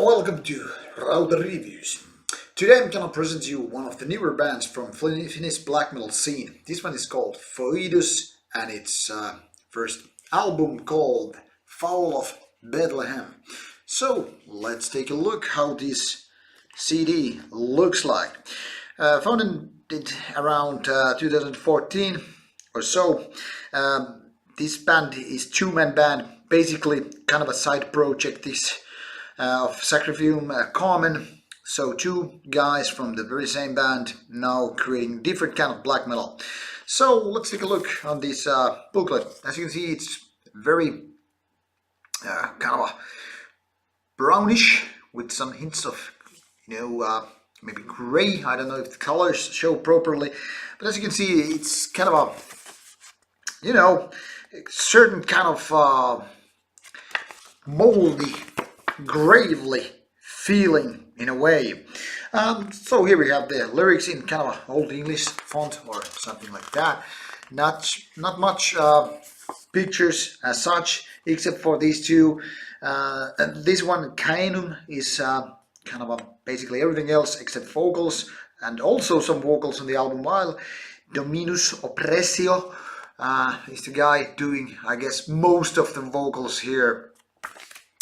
Welcome to Rauta Reviews. Today I'm gonna present you one of the newer bands from Finnish black metal scene. This one is called Foedus and its first album called Fall of Bethlehem. So let's take a look how this CD looks like. Founded it around 2014 or so. This band is two-man band, basically kind of a side project. This of Sacrifium Common. So two guys from the very same band now creating different kind of black metal. So let's take a look on this booklet. As you can see, it's very kind of a brownish with some hints of maybe gray. I don't know if the colors show properly, but as you can see, it's kind of a certain kind of moldy, gravely feeling in a way. So here we have the lyrics in kind of an old English font or something like that. Not much pictures as such, except for these two. And this one, Kainum, is kind of basically everything else except vocals, and also some vocals on the album, while Dominus Oppressio is the guy doing, I guess, most of the vocals here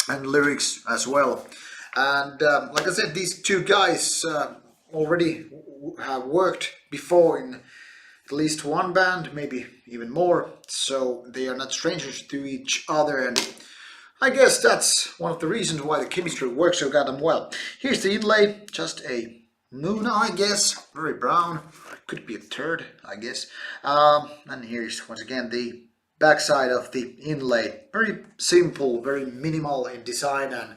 and lyrics as well. And like I said, these two guys already have worked before in at least one band, maybe even more, so they are not strangers to each other, and I guess that's one of the reasons why the chemistry works so goddamn well. Here's the inlay, just a Luna, I guess, very brown, could be a turd, I guess. And here's once again the backside of the inlay, very simple, very minimal in design, and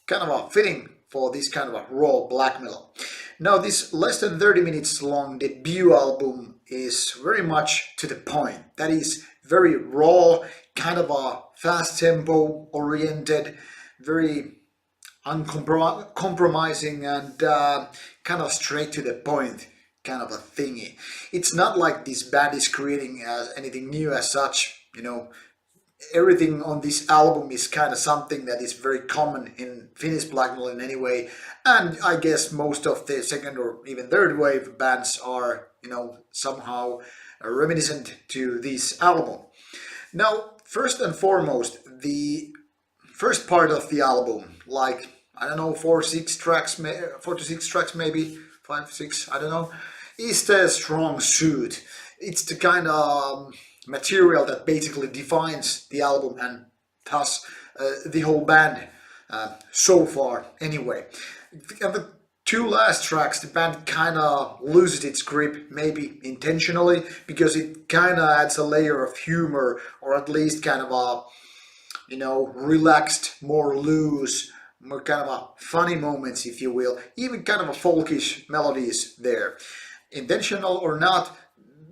kind of a fitting for this kind of a raw black metal. Now this less than 30 minutes long debut album is very much to the point. That is very raw, kind of a fast tempo oriented, very uncompromising, and kind of straight to the point kind of a thingy. It's not like this band is creating anything new as such. Everything on this album is kind of something that is very common in Finnish black metal in any way, and I guess most of the second or even third wave bands are somehow reminiscent to this album. Now, first and foremost, the first part of the album, like I don't know, 4 to 6 tracks maybe 5, 6, I don't know, is the strong suit. It's the kind of material that basically defines the album and thus the whole band so far anyway. And the two last tracks, the band kind of loses its grip, maybe intentionally, because it kind of adds a layer of humor, or at least kind of a relaxed, more loose, more kind of a funny moments, if you will, even kind of a folkish melodies there. Intentional or not,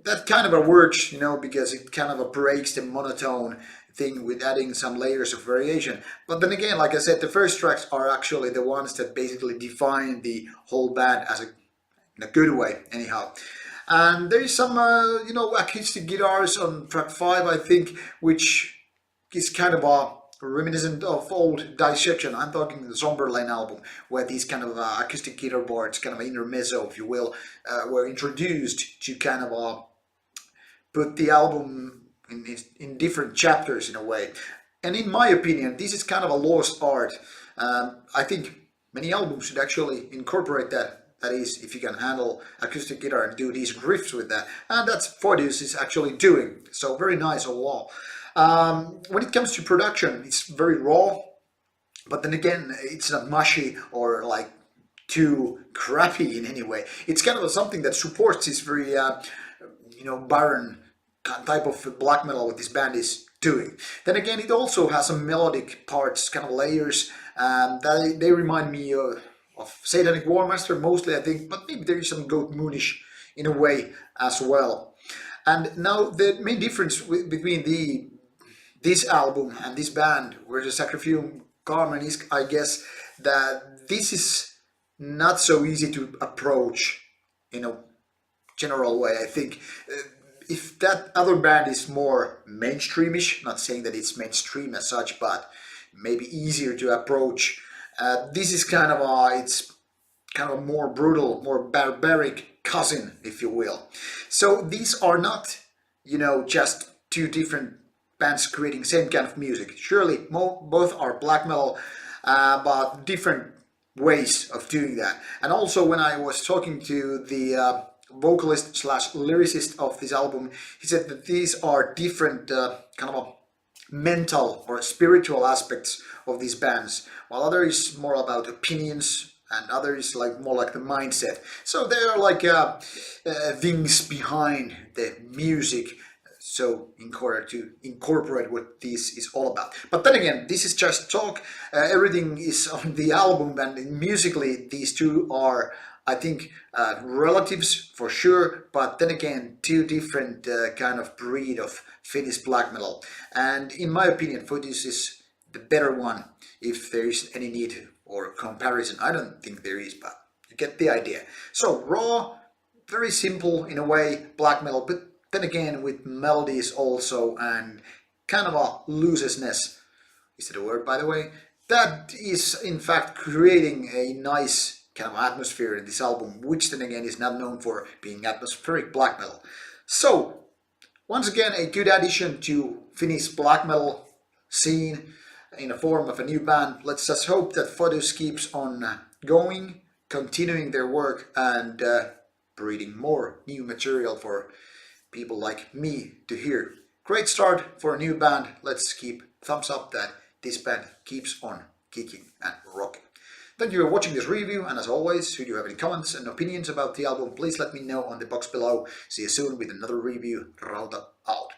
that kind of works, because it kind of breaks the monotone thing with adding some layers of variation. But then again, like I said, the first tracks are actually the ones that basically define the whole band as in a good way, anyhow. And there is some, acoustic guitars on track 5, I think, which is kind of a reminiscent of old Dissection. I'm talking the Somberlane album, where these kind of acoustic guitar parts, kind of intermezzo, if you will, were introduced to kind of put the album in different chapters in a way. And in my opinion, this is kind of a lost art. I think many albums should actually incorporate that. That is, if you can handle acoustic guitar and do these riffs with that. And that's Foedus is actually doing. So very nice overall. When it comes to production, it's very raw, but then again, it's not mushy or like too crappy in any way. It's kind of something that supports this very barren type of black metal what this band is doing. Then again, it also has some melodic parts, kind of layers, that they remind me of Satanic Warmaster mostly, I think, but maybe there is some Goat Moonish in a way as well. And now the main difference between this album and this band, where the Sacrifium Carmen is, I guess, that this is not so easy to approach in a general way. I think if that other band is more mainstreamish, not saying that it's mainstream as such, but maybe easier to approach This is kind of it's kind of a more brutal, more barbaric cousin, if you will. So these are not, just two different bands creating same kind of music. Surely both are black metal, but different ways of doing that. And also when I was talking to the vocalist slash lyricist of this album, he said that these are different kind of mental or spiritual aspects of these bands, while other is more about opinions and other is more like the mindset. So they are like things behind the music, so in order to incorporate what this is all about. But then again, this is just talk. Everything is on the album, and musically these two are, I think, relatives for sure, but then again, two different kind of breed of Finnish black metal. And in my opinion, Foedus is the better one, if there is any need or comparison. I don't think there is, but you get the idea. So raw, very simple in a way, black metal, but then again with melodies also and kind of a looseness. Is that a word, by the way? That is in fact creating a nice kind of atmosphere in this album, which then again is not known for being atmospheric black metal. So once again, a good addition to Finnish black metal scene in the form of a new band. Let's just hope that Foedus keeps on going, continuing their work, and breeding more new material for people like me to hear. Great start for a new band. Let's keep thumbs up that this band keeps on kicking and rocking. Thank you for watching this review, and as always, should you have any comments and opinions about the album, please let me know on the box below. See you soon with another review. Rauta out.